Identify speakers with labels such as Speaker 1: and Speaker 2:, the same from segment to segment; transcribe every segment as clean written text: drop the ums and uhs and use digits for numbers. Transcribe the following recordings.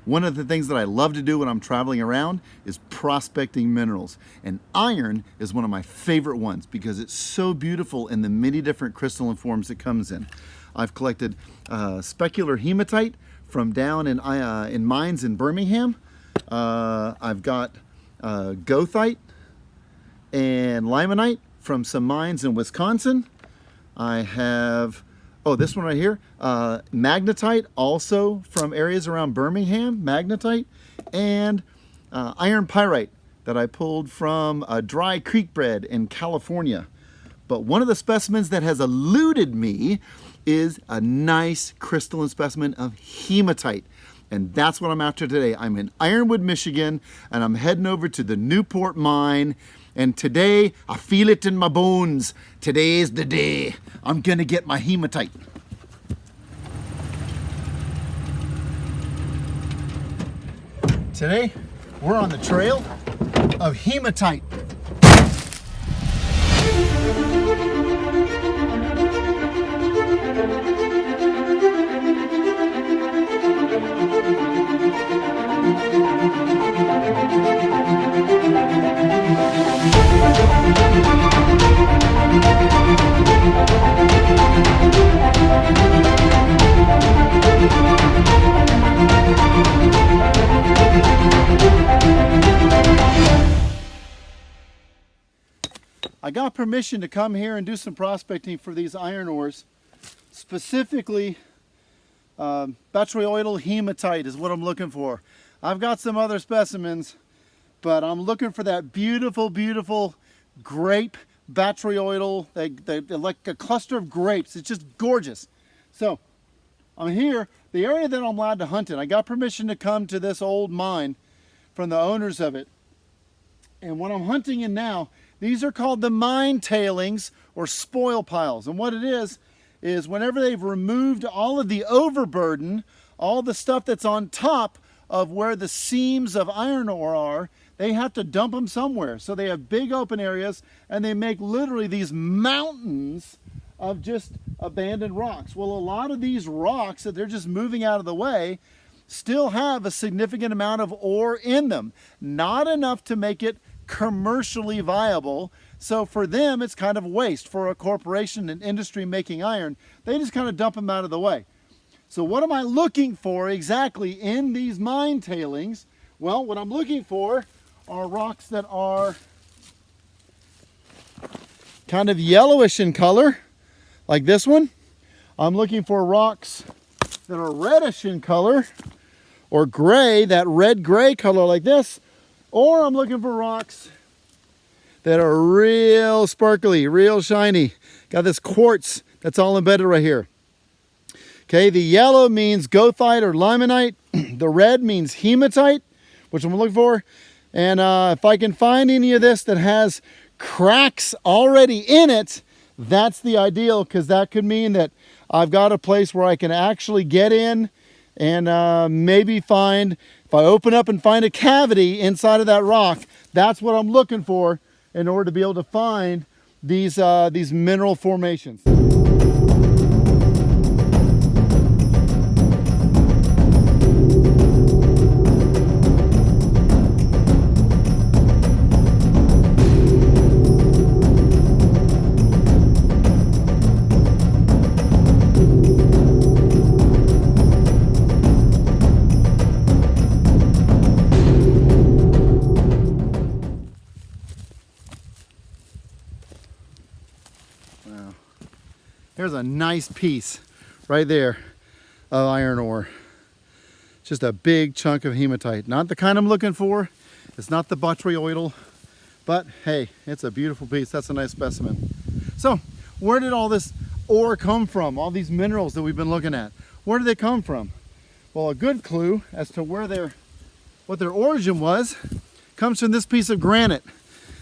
Speaker 1: One of the things that I love to do when I'm traveling around is prospecting minerals. And iron is one of my favorite ones because it's so beautiful in the many different crystalline forms it comes in. I've collected specular hematite from down in mines in Birmingham. I've got goethite and limonite from some mines in Wisconsin. I have this one right here, magnetite, also from areas around Birmingham, magnetite, and iron pyrite that I pulled from a dry creek bed in California. But one of the specimens that has eluded me is a nice crystalline specimen of hematite. And that's what I'm after today. I'm in Ironwood, Michigan, and I'm heading over to the Newport mine. And today, I feel it in my bones. Today's the day. I'm gonna get my hematite. Today, we're on the Trail of Hematite. I got permission to come here and do some prospecting for these iron ores. Specifically, batryoidal hematite is what I'm looking for. I've got some other specimens, but I'm looking for that beautiful, beautiful grape batryoidal, they're like a cluster of grapes. It's just gorgeous. So I'm here, the area that I'm allowed to hunt in. I got permission to come to this old mine from the owners of it. And what I'm hunting in now, these are called the mine tailings or spoil piles. And what it is whenever they've removed all of the overburden, all the stuff that's on top of where the seams of iron ore are, they have to dump them somewhere. So they have big open areas and they make literally these mountains of just abandoned rocks. Well, a lot of these rocks that they're just moving out of the way still have a significant amount of ore in them. Not enough to make it commercially viable. So for them, it's kind of waste. For a corporation and industry making iron, they just kind of dump them out of the way. So what am I looking for exactly in these mine tailings? Well, what I'm looking for are rocks that are kind of yellowish in color, like this one. I'm looking for rocks that are reddish in color, or gray, that red-gray color like this. Or I'm looking for rocks that are real sparkly, real shiny. Got this quartz that's all embedded right here. Okay, the yellow means goethite or limonite. The red means hematite, which I'm looking for. And if I can find any of this that has cracks already in it, that's the ideal, because that could mean that I've got a place where I can actually get in and maybe find, if I open up and find a cavity inside of that rock, that's what I'm looking for in order to be able to find these mineral formations. There's a nice piece right there of iron ore. Just a big chunk of hematite. Not the kind I'm looking for. It's not the batryoidal, but hey, it's a beautiful piece. That's a nice specimen. So where did all this ore come from? All these minerals that we've been looking at. Where did they come from? Well, a good clue as to what their origin was comes from this piece of granite.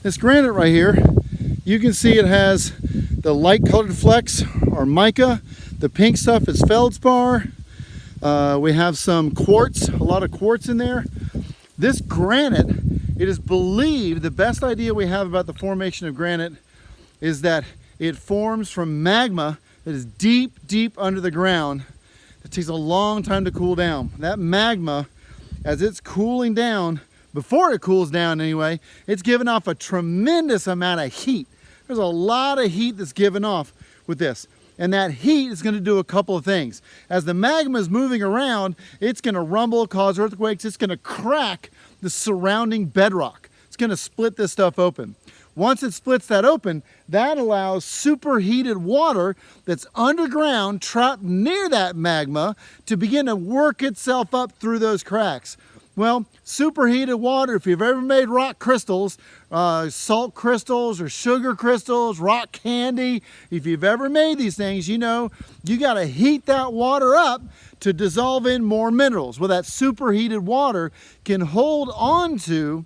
Speaker 1: This granite right here, you can see it has the light colored flecks are mica. The pink stuff is feldspar. We have some quartz, a lot of quartz in there. This granite, it is believed, the best idea we have about the formation of granite is that it forms from magma that is deep, deep under the ground. It takes a long time to cool down. That magma as it's cooling down, before it cools down anyway, it's giving off a tremendous amount of heat. There's a lot of heat that's given off with this. And that heat is going to do a couple of things. As the magma is moving around, it's going to rumble, cause earthquakes. It's going to crack the surrounding bedrock. It's going to split this stuff open. Once it splits that open, that allows superheated water that's underground, trapped near that magma, to begin to work itself up through those cracks. Well, superheated water, if you've ever made rock crystals, salt crystals or sugar crystals, rock candy, if you've ever made these things, you know you got to heat that water up to dissolve in more minerals. Well, that superheated water can hold on to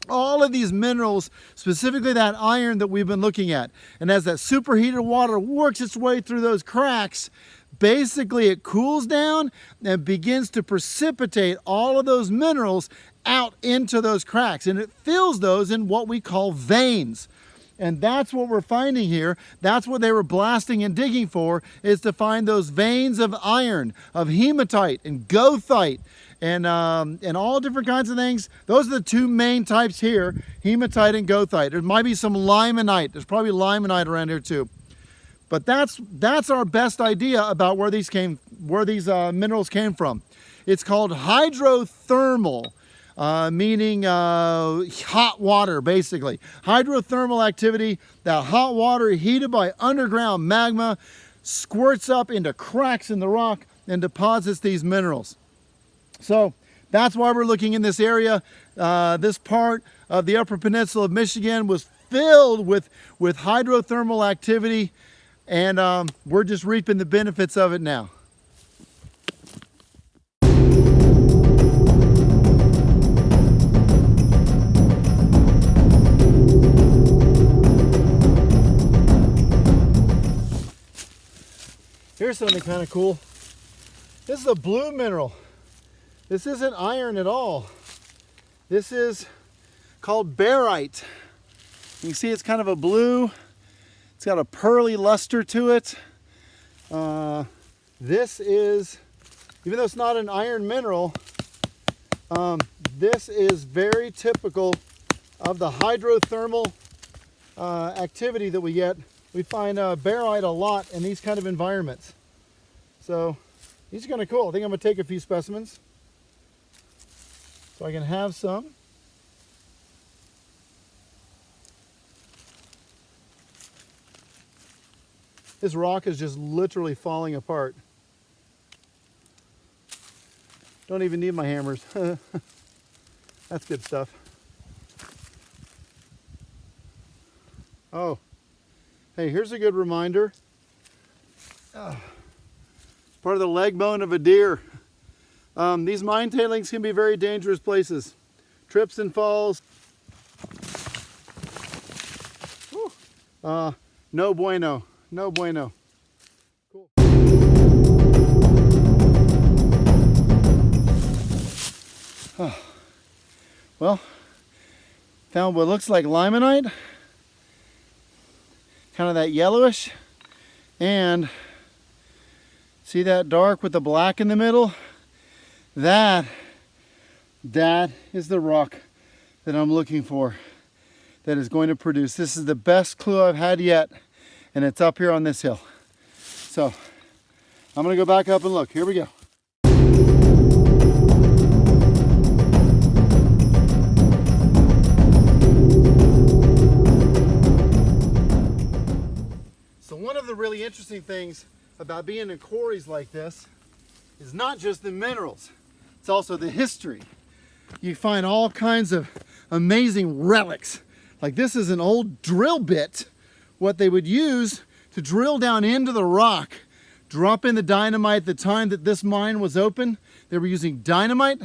Speaker 1: all of these minerals, specifically that iron that we've been looking at. And as that superheated water works its way through those cracks, basically it cools down and begins to precipitate all of those minerals out into those cracks, and it fills those in what we call veins. And that's what we're finding here. That's what they were blasting and digging for, is to find those veins of iron, of hematite and goethite, and all different kinds of things. Those are the two main types here, hematite and goethite. There might be some limonite. There's probably limonite around here too. But that's our best idea about where these minerals came from. It's called hydrothermal, meaning hot water, basically. Hydrothermal activity, that hot water heated by underground magma squirts up into cracks in the rock and deposits these minerals. So that's why we're looking in this area. This part of the Upper Peninsula of Michigan was filled with hydrothermal activity, and we're just reaping the benefits of it now. Here's something kind of cool. This is a blue mineral. This isn't iron at all. This is called barite. You can see it's kind of a blue. It's got a pearly luster to it. This is, even though it's not an iron mineral, this is very typical of the hydrothermal activity that we get. We find barite a lot in these kind of environments. So these are kind of cool. I think I'm going to take a few specimens so I can have some. This rock is just literally falling apart. Don't even need my hammers. That's good stuff. Oh, hey, here's a good reminder. Part of the leg bone of a deer. These mine tailings can be very dangerous places. Trips and falls. No bueno. No bueno. Cool. Well, found what looks like limonite. Kind of that yellowish. And see that dark with the black in the middle? That is the rock that I'm looking for that is going to produce. This is the best clue I've had yet. And it's up here on this hill. So I'm going to go back up and look. Here we go. So one of the really interesting things about being in quarries like this is not just the minerals, it's also the history. You find all kinds of amazing relics. Like this is an old drill bit, what they would use to drill down into the rock, drop in the dynamite. The time that this mine was open, they were using dynamite.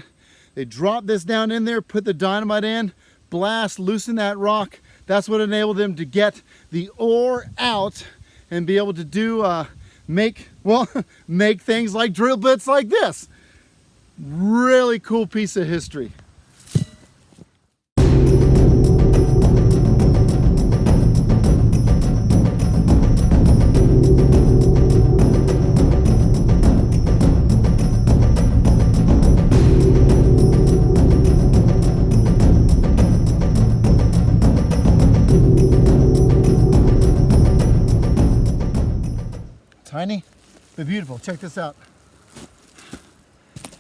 Speaker 1: They dropped this down in there, put the dynamite in, blast, loosen that rock. That's what enabled them to get the ore out and be able to do, make things like drill bits like this. Really cool piece of history. Tiny, but beautiful. Check this out.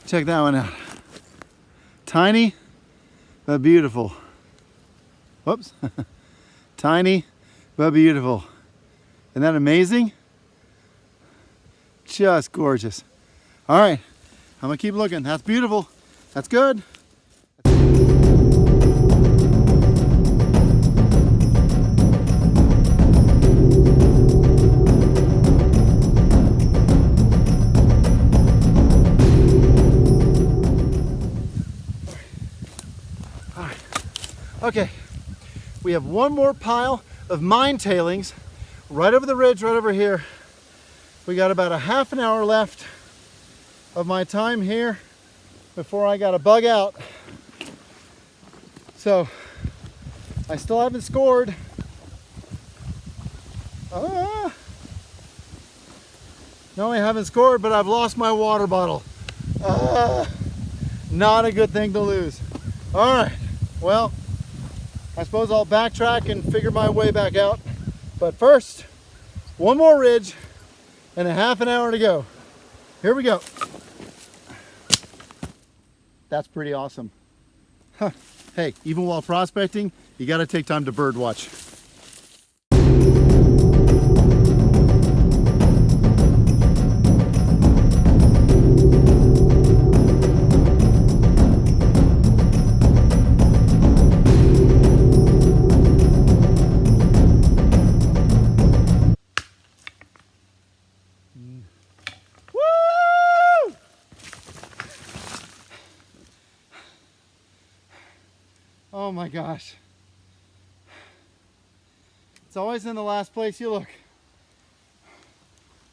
Speaker 1: Check that one out. Tiny, but beautiful. Whoops. Tiny, but beautiful. Isn't that amazing? Just gorgeous. All right, I'm gonna keep looking. That's beautiful. That's good. Okay, we have one more pile of mine tailings right over the ridge, right over here. We got about a half an hour left of my time here before I gotta bug out. So, I still haven't scored. No, I haven't scored, but I've lost my water bottle. Not a good thing to lose. All right, well, I suppose I'll backtrack and figure my way back out. But first, one more ridge and a half an hour to go. Here we go. That's pretty awesome. Huh. Hey, even while prospecting, you gotta take time to bird watch. Oh my gosh. It's always in the last place you look.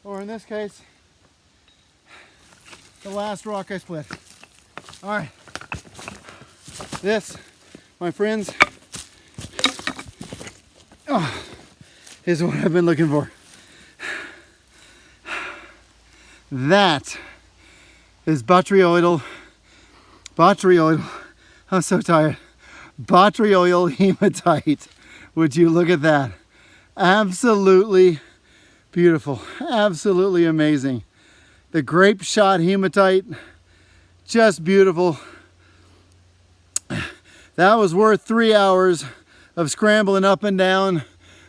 Speaker 1: Or in this case, the last rock I split. All right. This, my friends, is what I've been looking for. That is botryoidal, I'm so tired. Botryoidal hematite. Would you look at that? Absolutely beautiful. Absolutely amazing. The grape shot hematite, just beautiful. That was worth 3 hours of scrambling up and down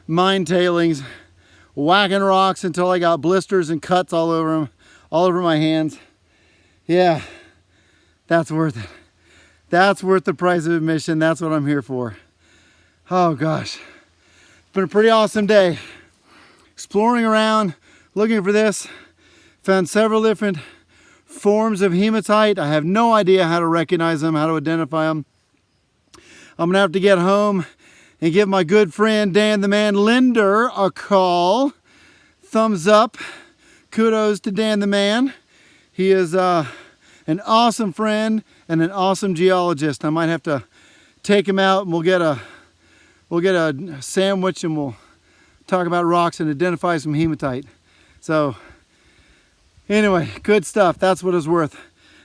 Speaker 1: mine tailings, whacking rocks until I got blisters and cuts all over them, all over my hands. Yeah, that's worth it. That's worth the price of admission. That's what I'm here for. Oh gosh, it's been a pretty awesome day. Exploring around, looking for this. Found several different forms of hematite. I have no idea how to recognize them, how to identify them. I'm gonna have to get home and give my good friend Dan the Man Linder a call. Thumbs up. Kudos to Dan the Man. He is an awesome friend and an awesome geologist. I might have to take him out and we'll get a sandwich and we'll talk about rocks and identify some hematite. So anyway, good stuff. That's what it's worth.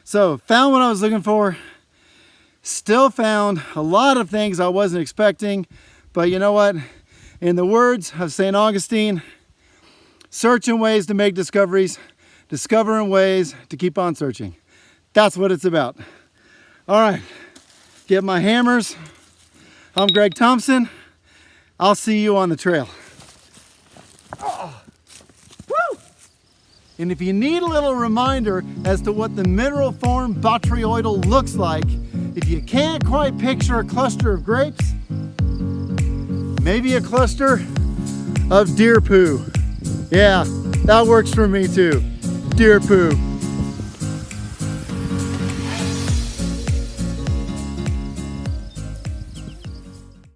Speaker 1: So found what I was looking for. Still found a lot of things I wasn't expecting, but you know what? In the words of St. Augustine, searching ways to make discoveries, discovering ways to keep on searching. That's what it's about. All right, get my hammers. I'm Gregg Thompson. I'll see you on the trail. Oh. Woo! And if you need a little reminder as to what the mineral form botryoidal looks like, if you can't quite picture a cluster of grapes, maybe a cluster of deer poo. Yeah, that works for me too. Deer poo.